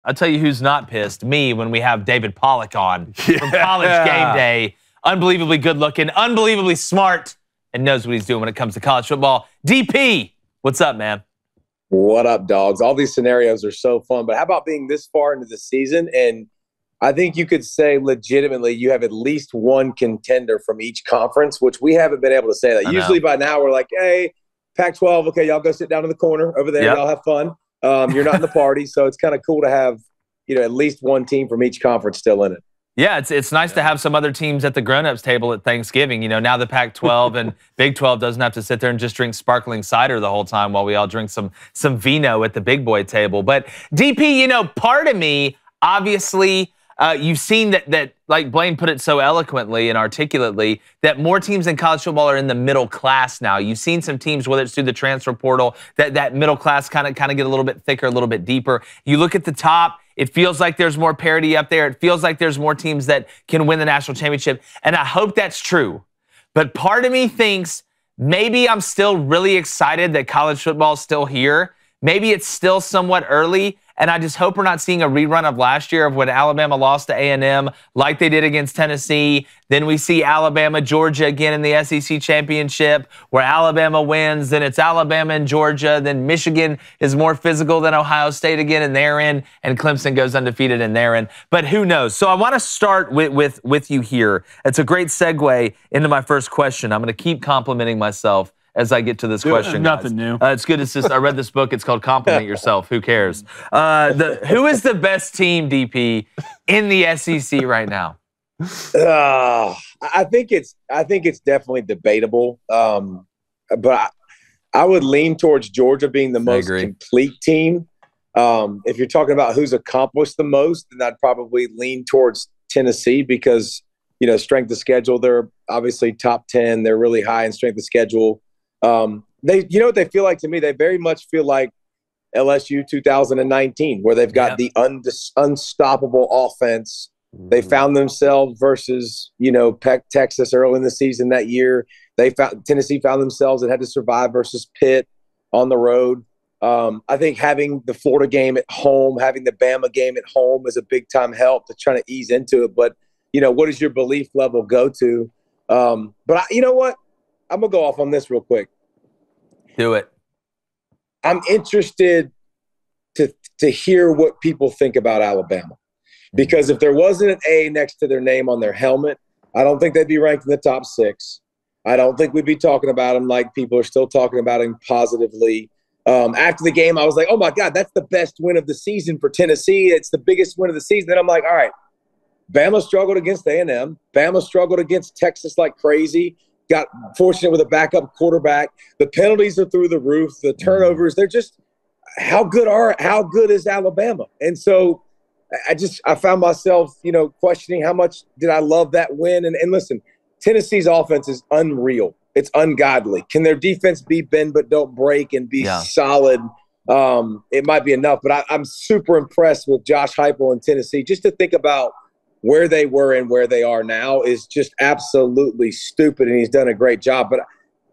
I'll tell you who's not pissed. Me, when we have David Pollack on from College Game Day. Unbelievably good looking, unbelievably smart, and knows what he's doing when it comes to college football. DP, what's up, man? What up, dogs? All these scenarios are so fun, but how about being this far into the season? And I think you could say legitimately you have at least one contender from each conference, which we haven't been able to say that. Usually by now we're like, hey, Pac-12, okay, y'all go sit down in the corner over there. Y'all have fun. You're not in the party, so it's kind of cool to have, at least one team from each conference still in it. Yeah, it's nice to have some other teams at the grown-ups table at Thanksgiving. Now the Pac-12 and Big 12 doesn't have to sit there and just drink sparkling cider the whole time while we all drink some vino at the big boy table. But DP, part of me, obviously, you've seen that, like Blaine put it so eloquently and articulately, that more teams in college football are in the middle class now. You've seen some teams, whether it's through the transfer portal, that middle class kind of get a little bit thicker, a little bit deeper. You look at the top, it feels like there's more parity up there. It feels like there's more teams that can win the national championship, and I hope that's true. But part of me thinks maybe I'm still really excited that college football is still here. Maybe it's still somewhat early, and I just hope we're not seeing a rerun of last year of when Alabama lost to A&M like they did against Tennessee. Then we see Alabama, Georgia again in the SEC championship where Alabama wins. Then it's Alabama and Georgia. Then Michigan is more physical than Ohio State again in their end, and Clemson goes undefeated in their end. But who knows? So I want to start with you here. It's a great segue into my first question. I'm going to keep complimenting myself as I get to this question. Nothing new. It's good. It's just I read this book. It's called Compliment Yourself. Who cares? Who is the best team, DP, in the SEC right now? I think it's definitely debatable. But I would lean towards Georgia being the most complete team. If you're talking about who's accomplished the most, then I'd probably lean towards Tennessee because, strength of schedule, they're obviously top 10. They're really high in strength of schedule. They, what they feel like to me? They very much feel like LSU 2019, where they've got the unstoppable offense. They found themselves versus, Texas early in the season that year. Tennessee found themselves and had to survive versus Pitt on the road. I think having the Florida game at home, having the Bama game at home is a big time help to try to ease into it. But, what does your belief level go to? But you know what? I'm going to go off on this real quick. Do it. I'm interested to hear what people think about Alabama. Because if there wasn't an A next to their name on their helmet, I don't think they'd be ranked in the top 6. I don't think we'd be talking about them like people are still talking about them positively. After the game, I was like, oh, my God, that's the best win of the season for Tennessee. It's the biggest win of the season. Then I'm like, all right, Bama struggled against A&M. Bama struggled against Texas like crazy. Got fortunate with a backup quarterback. The penalties are through the roof. The turnovers, they're just how good is Alabama? And so I found myself, questioning how much did I love that win? And listen, Tennessee's offense is unreal. It's ungodly. Can their defense be bend but don't break and be solid? It might be enough, but I'm super impressed with Josh Heupel in Tennessee. Just to think about where they were and where they are now is just absolutely stupid, and he's done a great job. But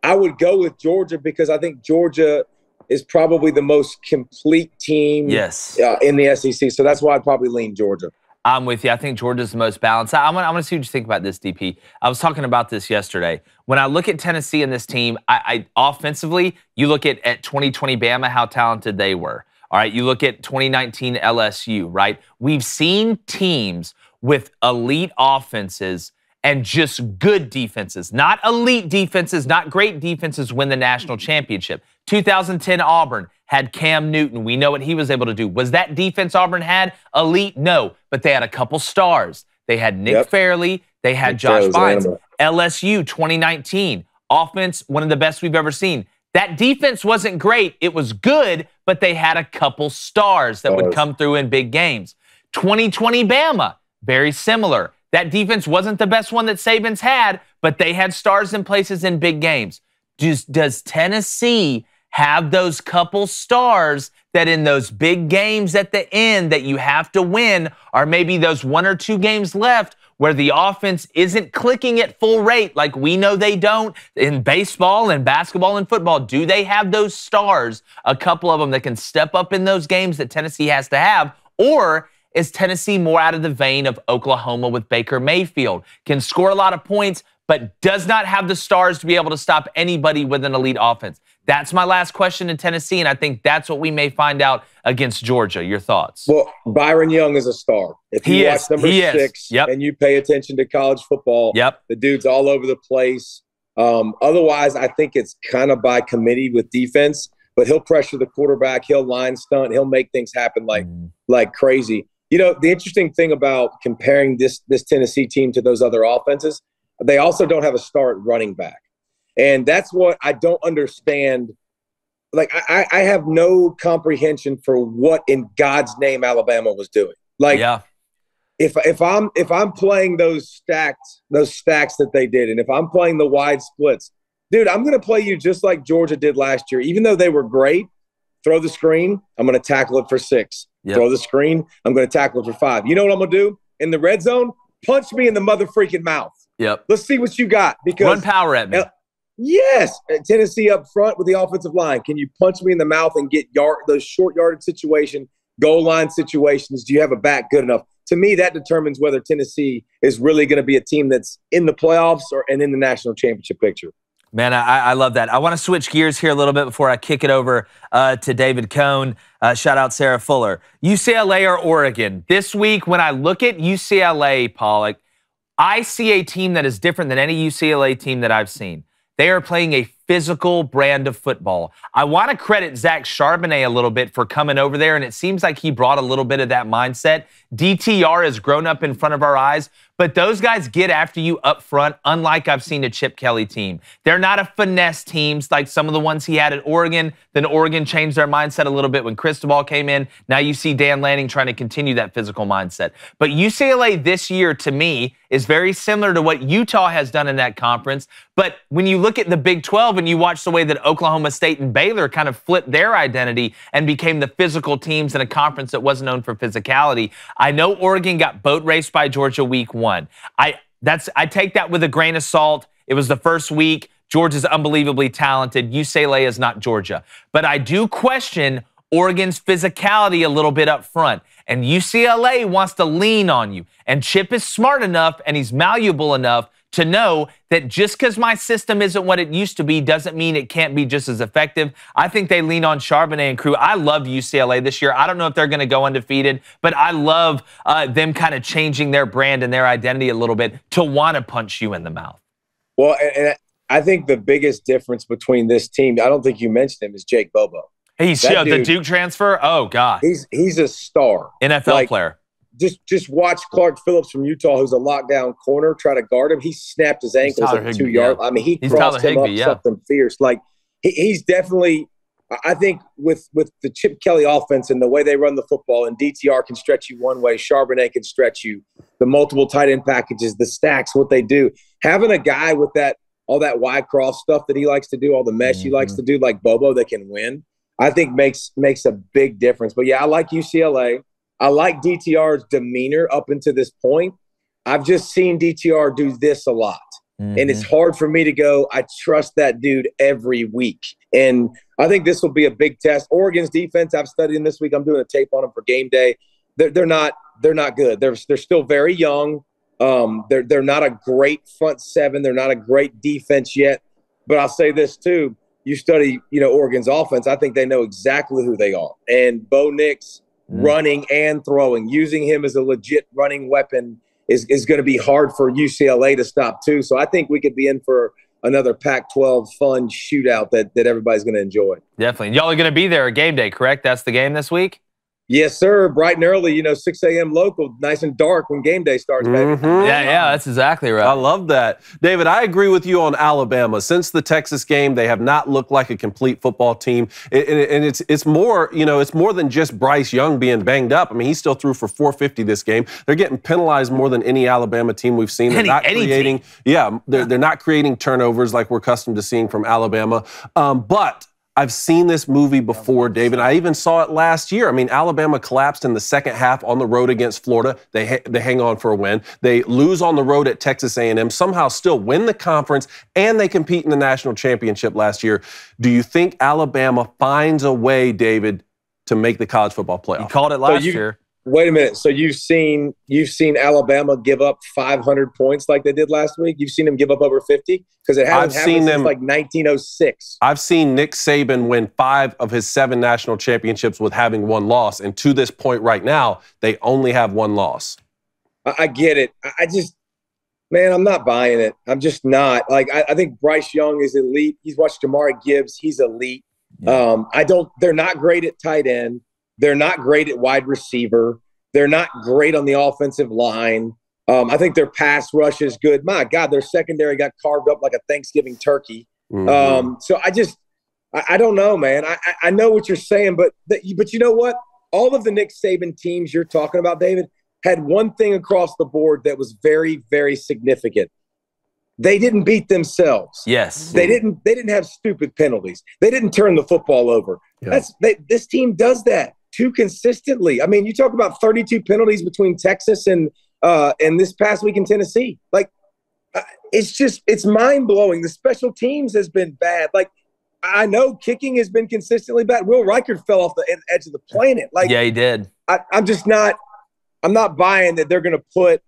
I would go with Georgia because I think Georgia is probably the most complete team in the SEC. So that's why I'd probably lean Georgia. I'm with you. I think Georgia's the most balanced. I'm gonna see what you think about this, DP. I was talking about this yesterday. When I look at Tennessee and this team, I offensively, you look at 2020 Bama, how talented they were. All right, you look at 2019 LSU, right? We've seen teams with elite offenses and just good defenses, not elite defenses, not great defenses, win the national championship. 2010 Auburn had Cam Newton. We know what he was able to do. Was that defense Auburn had elite? No, but they had a couple stars. They had Nick Fairley. They had Josh Bynes. LSU 2019, offense, one of the best we've ever seen. That defense wasn't great. It was good, but they had a couple stars that would come through in big games. 2020 Bama, very similar. That defense wasn't the best one that Saban's had, but they had stars in places in big games. Does Tennessee have those couple stars that in those big games at the end that you have to win, or maybe those 1 or 2 games left where the offense isn't clicking at full rate like we know they don't in baseball and basketball and football? Do they have those stars, a couple of them that can step up in those games that Tennessee has to have? Or is Tennessee more out of the vein of Oklahoma with Baker Mayfield? Can score a lot of points, but does not have the stars to be able to stop anybody with an elite offense? That's my last question in Tennessee, and I think that's what we may find out against Georgia. Your thoughts? Well, Byron Young is a star. If you watch number 6 and you pay attention to college football, the dude's all over the place. Otherwise, I think it's kind of by committee with defense, but he'll pressure the quarterback. He'll line stunt. He'll make things happen like crazy. You know, the interesting thing about comparing this Tennessee team to those other offenses, they also don't have a star at running back. And that's what I don't understand. Like, I have no comprehension for what in God's name Alabama was doing. Like, if I'm playing those stacks that they did, and if I'm playing the wide splits, dude, I'm going to play you just like Georgia did last year. Even though they were great, throw the screen, I'm going to tackle it for 6. Throw the screen, I'm going to tackle it for 5. You know what I'm going to do in the red zone? Punch me in the mother freaking mouth. Let's see what you got. Because run power at me. Yes, Tennessee up front with the offensive line. Can you punch me in the mouth and get those short yardage situation, goal line situations? Do you have a back good enough? To me, that determines whether Tennessee is really going to be a team that's in the playoffs and in the national championship picture. Man, I love that. I want to switch gears here a little bit before I kick it over to David Cohn. Shout out Sarah Fuller. UCLA or Oregon? This week, when I look at UCLA, Pollack, I see a team that is different than any UCLA team that I've seen. They are playing a physical brand of football. I want to credit Zach Charbonnet a little bit for coming over there, and it seems like he brought a little bit of that mindset. DTR has grown up in front of our eyes, but those guys get after you up front, unlike I've seen a Chip Kelly team. They're not a finesse teams like some of the ones he had at Oregon. Then Oregon changed their mindset a little bit when Cristobal came in. Now you see Dan Lanning trying to continue that physical mindset. But UCLA this year, to me, is very similar to what Utah has done in that conference. But when you look at the Big 12 and you watch the way that Oklahoma State and Baylor kind of flipped their identity and became the physical teams in a conference that wasn't known for physicality, I know Oregon got boat raced by Georgia week 1. I take that with a grain of salt. It was the first week. Georgia's unbelievably talented. UCLA is not Georgia. But I do question Oregon's physicality a little bit up front. And UCLA wants to lean on you. And Chip is smart enough and he's malleable enough to know that just because my system isn't what it used to be doesn't mean it can't be just as effective. I think they lean on Charbonnet and crew. I love UCLA this year. I don't know if they're going to go undefeated, but I love them kind of changing their brand and their identity a little bit to want to punch you in the mouth. Well, and I think the biggest difference between this team, I don't think you mentioned him, is Jake Bobo. He's the Duke transfer? Oh, God. He's a star. NFL player. Just watch Clark Phillips from Utah, who's a lockdown corner, try to guard him. He snapped his ankles at 2 yards. I mean, he crossed him up something fierce. Like, he's definitely – I think with the Chip Kelly offense and the way they run the football, and DTR can stretch you one way, Charbonnet can stretch you, the multiple tight end packages, the stacks, what they do. Having a guy with all that wide cross stuff that he likes to do, all the mesh he likes to do, like Bobo, that can win, I think makes a big difference. But, yeah, I like UCLA. I like DTR's demeanor up until this point. I've just seen DTR do this a lot. And it's hard for me to go, I trust that dude every week. And I think this will be a big test. Oregon's defense, I've studied them this week. I'm doing a tape on them for game day. They're not good. They're still very young. They're not a great front seven. They're not a great defense yet. But I'll say this too. You study, Oregon's offense. I think they know exactly who they are. And Bo Nix, running and throwing, using him as a legit running weapon is going to be hard for UCLA to stop too. So I think we could be in for another Pac-12 fun shootout that everybody's going to enjoy. Definitely. Y'all are going to be there at game day, correct? That's the game this week? Yes, sir. Bright and early, 6 a.m. local, nice and dark when game day starts, baby. Yeah, that's exactly right. I love that. David, I agree with you on Alabama. Since the Texas game, they have not looked like a complete football team. And it's more, it's more than just Bryce Young being banged up. I mean, he still threw for 450 this game. They're getting penalized more than any Alabama team we've seen. They're not creating, they're not creating turnovers like we're accustomed to seeing from Alabama. But I've seen this movie before, David. I even saw it last year. I mean, Alabama collapsed in the second half on the road against Florida. They hang on for a win. They lose on the road at Texas A&M, somehow still win the conference, and they compete in the national championship last year. Do you think Alabama finds a way, David, to make the college football playoff? You called it last year. Wait a minute. So you've seen Alabama give up 500 points like they did last week? You've seen them give up over 50? Because it hasn't happened since like 1906. I've seen Nick Saban win 5 of his 7 national championships with having 1 loss. And to this point right now, they only have 1 loss. I get it. Man, I'm not buying it. I'm just not. Like, I think Bryce Young is elite. He's watched Jamari Gibbs. He's elite. Yeah. They're not great at tight end. They're not great at wide receiver. They're not great on the offensive line. I think their pass rush is good. My God, their secondary got carved up like a Thanksgiving turkey. Mm-hmm. So I don't know, man. I know what you're saying, but you know what? All of the Nick Saban teams you're talking about, David, had one thing across the board that was very, very significant. They didn't beat themselves. Yes. They didn't have stupid penalties. They didn't turn the football over. Yeah. This team does that too consistently. I mean, you talk about 32 penalties between Texas and this past week in Tennessee. Like, it's mind-blowing. The special teams has been bad. Like, I know kicking has been consistently bad. Will Reichard fell off the edge of the planet. Like, yeah, he did. I'm not buying that they're going to put,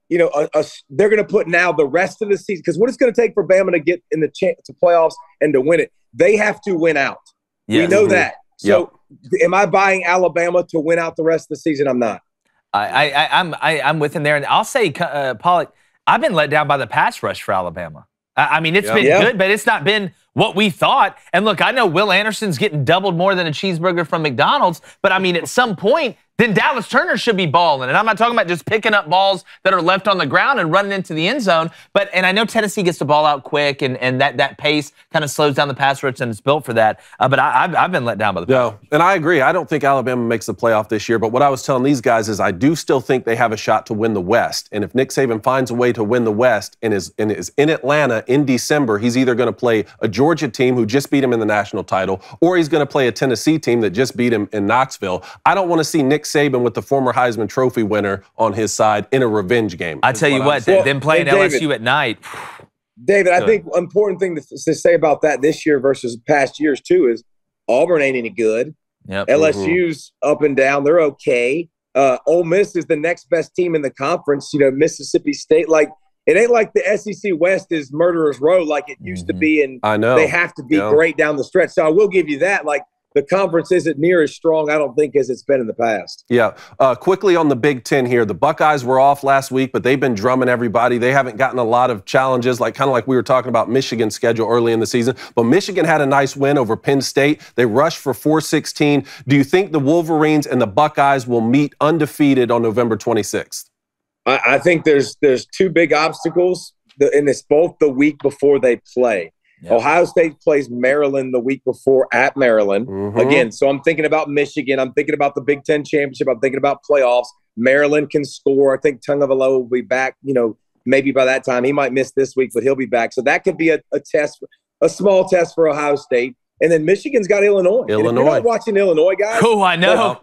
they're going to put now the rest of the season, because what it's going to take for Bama to get in the to playoffs and to win it, they have to win out. Yes. We know that. So am I buying Alabama to win out the rest of the season? I'm not. I'm with him there. And I'll say, Pollack, I've been let down by the pass rush for Alabama. I mean, it's been good, but it's not been what we thought. And look, I know Will Anderson's getting doubled more than a cheeseburger from McDonald's, but I mean, at some point, then Dallas Turner should be balling. And I'm not talking about just picking up balls that are left on the ground and running into the end zone. And I know Tennessee gets the ball out quick, and that pace kind of slows down the pass rush, and it's built for that. But I've been let down by the pass rush. And I agree. I don't think Alabama makes the playoff this year. But what I was telling these guys is I do still think they have a shot to win the West. And if Nick Saban finds a way to win the West and is in Atlanta in December, he's either going to play a Georgia team who just beat him in the national title, or he's going to play a Tennessee team that just beat him in Knoxville. I don't want to see Nick Saban with the former Heisman Trophy winner on his side in a revenge game. I tell you what, them playing LSU at night. David, I think important thing to say about that this year versus past years too is Auburn ain't any good. Yep. LSU's up and down. They're okay. Ole Miss is the next best team in the conference. Mississippi State, like, it ain't like the SEC West is murderer's row like it used to be, and I know they have to be great down the stretch. So I will give you that. Like, the conference isn't near as strong, I don't think, as it's been in the past. Yeah. Quickly on the Big Ten here. The Buckeyes were off last week, but they've been drumming everybody. They haven't gotten a lot of challenges, kind of like we were talking about Michigan's schedule early in the season. But Michigan had a nice win over Penn State. They rushed for 416. Do you think the Wolverines and the Buckeyes will meet undefeated on November 26th? I think there's 2 big obstacles, and it's both the week before they play. Yep. Ohio State plays Maryland the week before at Maryland. Mm-hmm. Again, so I'm thinking about Michigan. I'm thinking about the Big Ten championship. I'm thinking about playoffs. Maryland can score. I think Tungavaloa will be back, maybe by that time. He might miss this week, but he'll be back. So that could be a test, a small test for Ohio State. And then Michigan's got Illinois. And if you're not watching Illinois, guys. Oh, I know.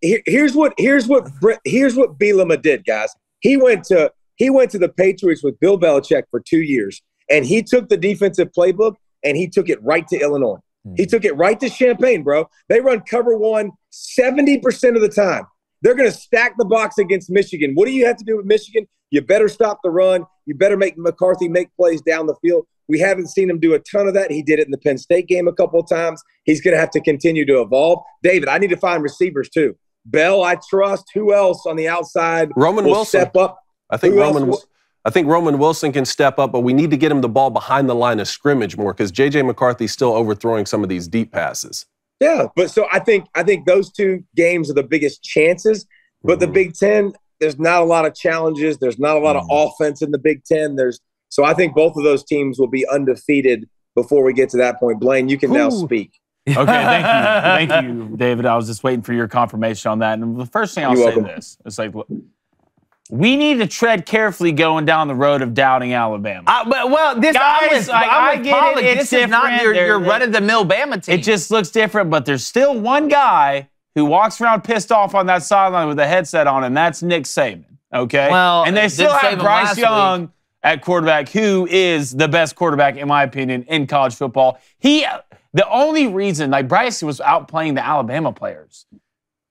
Here's what Bielema did, guys. He went to the Patriots with Bill Belichick for 2 years. And he took the defensive playbook and he took it right to Illinois. He took it right to Champaign, bro. They run cover 1 70% of the time. They're going to stack the box against Michigan. What do you have to do with Michigan? You better stop the run. You better make McCarthy make plays down the field. We haven't seen him do a ton of that. He did it in the Penn State game a couple of times. He's going to have to continue to evolve. David, I need to find receivers too. Bell, I trust. Who else on the outside Roman will Wilson. Step up? I think Roman Wilson can step up, but we need to get him the ball behind the line of scrimmage more because J.J. McCarthy's still overthrowing some of these deep passes. Yeah, but so I think those 2 games are the biggest chances. But the Big Ten, there's not a lot of challenges. There's not a lot of offense in the Big Ten. So I think both of those teams will be undefeated before we get to that point. Blaine, you can now speak. Okay, thank you, David. I was just waiting for your confirmation on that. And the first thing I'll say this, it's like, we need to tread carefully going down the road of doubting Alabama. I get it. This is not your run-of-the-mill Bama team. It just looks different, but there's still one guy who walks around pissed off on that sideline with a headset on, and that's Nick Saban, okay? Well, and they still have Bryce Young at quarterback, who is the best quarterback, in my opinion, in college football. The only reason, Bryce was outplaying the Alabama players.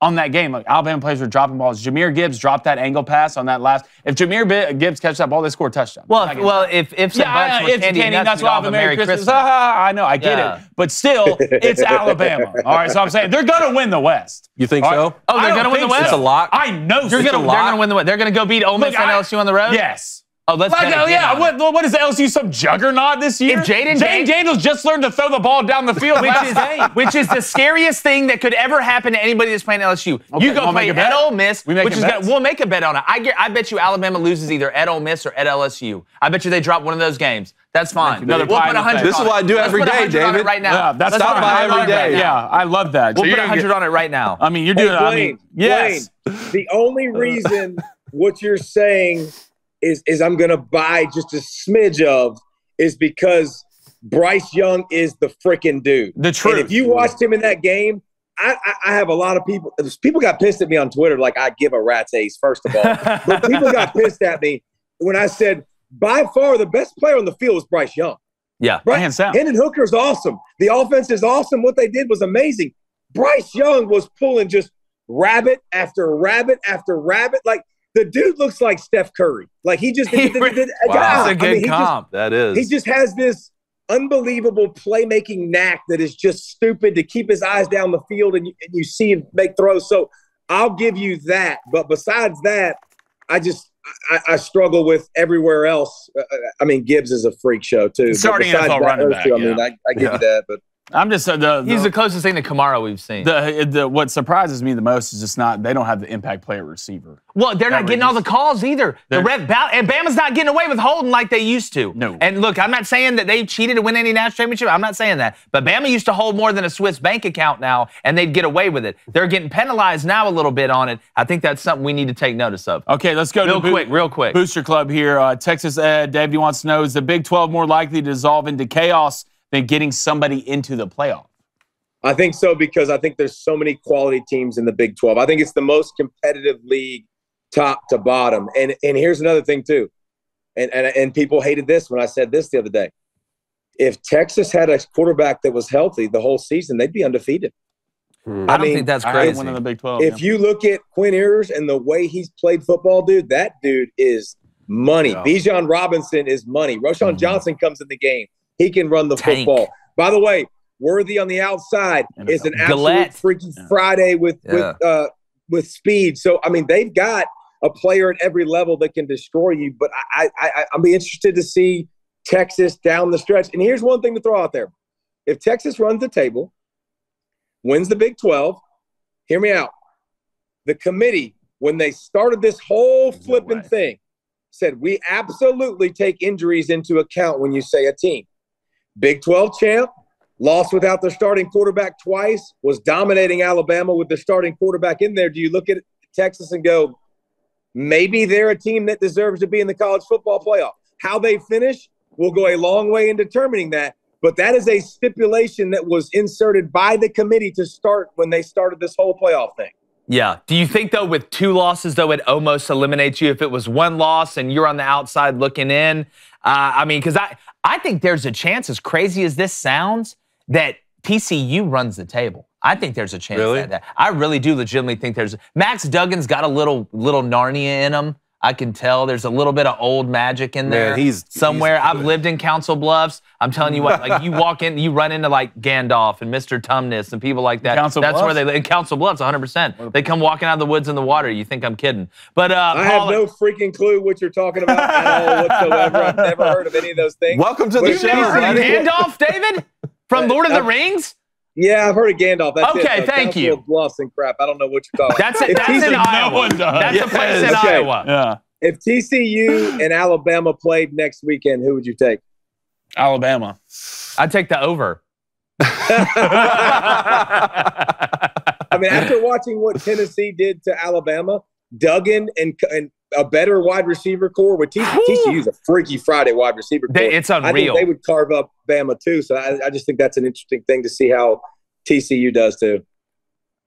on that game. Like, Alabama players were dropping balls. Jahmyr Gibbs dropped that angle pass on that last. If Jahmyr Gibbs catches that ball, they score a touchdown. Well, if some bucks were candy and nuts, that's why the Merry Christmas. I know, I get it. But still, it's Alabama. All right, so I'm saying they're going to win the West. You think so? Oh, they're going to win the West? It's a lock. I know they're going to win the West. They're going to go beat Ole Miss and LSU on the road? Yes. Oh, let's what is the LSU, some juggernaut this year? If Jane Daniels just learned to throw the ball down the field which is the scariest thing that could ever happen to anybody that's playing LSU. Okay, you go play at Ole Miss, we'll make a bet on it. I bet you Alabama loses either at Ole Miss or at LSU. I bet you they drop one of those games. That's fine. We'll put 100. This is what I do every day, David. Right now. Yeah, that's stop by every day. Yeah, I love that. We'll put 100 on it right now. I mean, you're doing. Blaine, yes. Blaine, the only reason what you're saying is I'm going to buy just a smidge of is because Bryce Young is the freaking dude. The truth. And if you watched him in that game, I have a lot of people. People got pissed at me on Twitter like I give a rat's ace, first of all. But people got pissed at me when I said, by far the best player on the field was Bryce Young. Yeah. Hands down. Hendon Hooker's awesome. The offense is awesome. What they did was amazing. Bryce Young was pulling just rabbit after rabbit after rabbit. Like, the dude looks like Steph Curry. Like, he just did. Wow, that's a good comp. That is. He just has this unbelievable playmaking knack that is just stupid to keep his eyes down the field and you see him make throws. So I'll give you that. But besides that, I struggle with everywhere else. I mean, Gibbs is a freak show too. Starting NFL running back. I mean, I give you that, but. I'm just he's the closest thing to Kamara we've seen. What surprises me the most is just they don't have the impact player receiver. Well, they're not getting all the calls either. And Bama's not getting away with holding like they used to. No. And look, I'm not saying that they cheated to win any national championship. I'm not saying that. But Bama used to hold more than a Swiss bank account now, and they'd get away with it. They're getting penalized now a little bit on it. I think that's something we need to take notice of. Okay, let's go real quick. Booster Club here. Texas Ed, Dave, he wants to know, is the Big 12 more likely to dissolve into chaos than getting somebody into the playoff? I think so, because I think there's so many quality teams in the Big 12. I think it's the most competitive league top to bottom. And here's another thing too. And people hated this when I said this the other day. If Texas had a quarterback that was healthy the whole season, they'd be undefeated. I don't think that's crazy. One in the Big 12. If you look at Quinn Ewers and the way he's played football, dude, that dude is money. Yeah. Bijan Robinson is money. Roshan Johnson comes in the game. He can run the football. By the way, Worthy on the outside is an absolute freaky Friday with speed. So, I mean, they've got a player at every level that can destroy you. But I'll be interested to see Texas down the stretch. And here's one thing to throw out there. If Texas runs the table, wins the Big 12, hear me out. The committee, when they started this whole flipping thing, said we absolutely take injuries into account when you say a team. Big 12 champ, lost without their starting quarterback twice, was dominating Alabama with their starting quarterback in there. Do you look at Texas and go, maybe they're a team that deserves to be in the college football playoff? How they finish will go a long way in determining that. But that is a stipulation that was inserted by the committee to start when they started this whole playoff thing. Yeah. Do you think, though, with 2 losses, though, it almost eliminates you if it was 1 loss and you're on the outside looking in? I mean, because I think there's a chance, as crazy as this sounds, that TCU runs the table. I think there's a chance at that. I really do legitimately think Max Duggan's got a little Narnia in him. I can tell there's a little bit of old magic in there. He's somewhere. I've lived in Council Bluffs. I'm telling you what, like you walk in, you run into like Gandalf and Mr. Tumnus and people like that. That's where they live. In Council Bluffs, 100%. They come walking out of the woods in the water. You think I'm kidding. But I have no freaking clue what you're talking about at all whatsoever. I've never heard of any of those things. Welcome to the show. Gandalf, David? From Lord of the Rings? Yeah, I've heard of Gandalf. That's okay, thank you. Bluffs and crap. I don't know what you're talking about. That's in Iowa. That's a place in Iowa. Yeah. If TCU and Alabama played next weekend, who would you take? Alabama. I'd take the over. I mean, after watching what Tennessee did to Alabama, Duggan and a better wide receiver core with TCU's a freaky Friday wide receiver core. It's unreal. I think they would carve up Bama too. So I just think that's an interesting thing to see how TCU does too.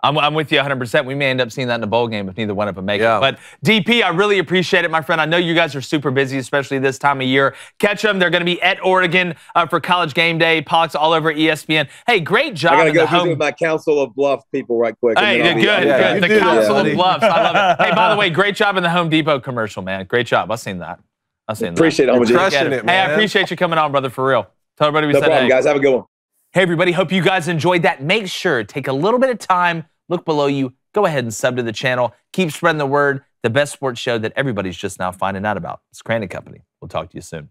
I'm with you 100%. We may end up seeing that in a bowl game if neither one of them make it. Yeah. But DP, I really appreciate it, my friend. I know you guys are super busy, especially this time of year. Catch them. They're going to be at Oregon for College Game Day. Pollack's all over ESPN. Hey, great job. I got to in go the visit home. with my Council of Bluff people right quick. Hey, good. Yeah, The Council of Bluffs. I love it. Hey, by the way, great job in the Home Depot commercial, man. Great job. I've seen that. Appreciate it, You're crushing it, man. Hey, I appreciate you coming on, brother, for real. Tell everybody we No said problem, hey. guys. Have a good one. Hey, everybody. Hope you guys enjoyed that. Make sure, take a little bit of time, look below you, go ahead and sub to the channel. Keep spreading the word. The best sports show that everybody's just now finding out about. It's Crandon Company. We'll talk to you soon.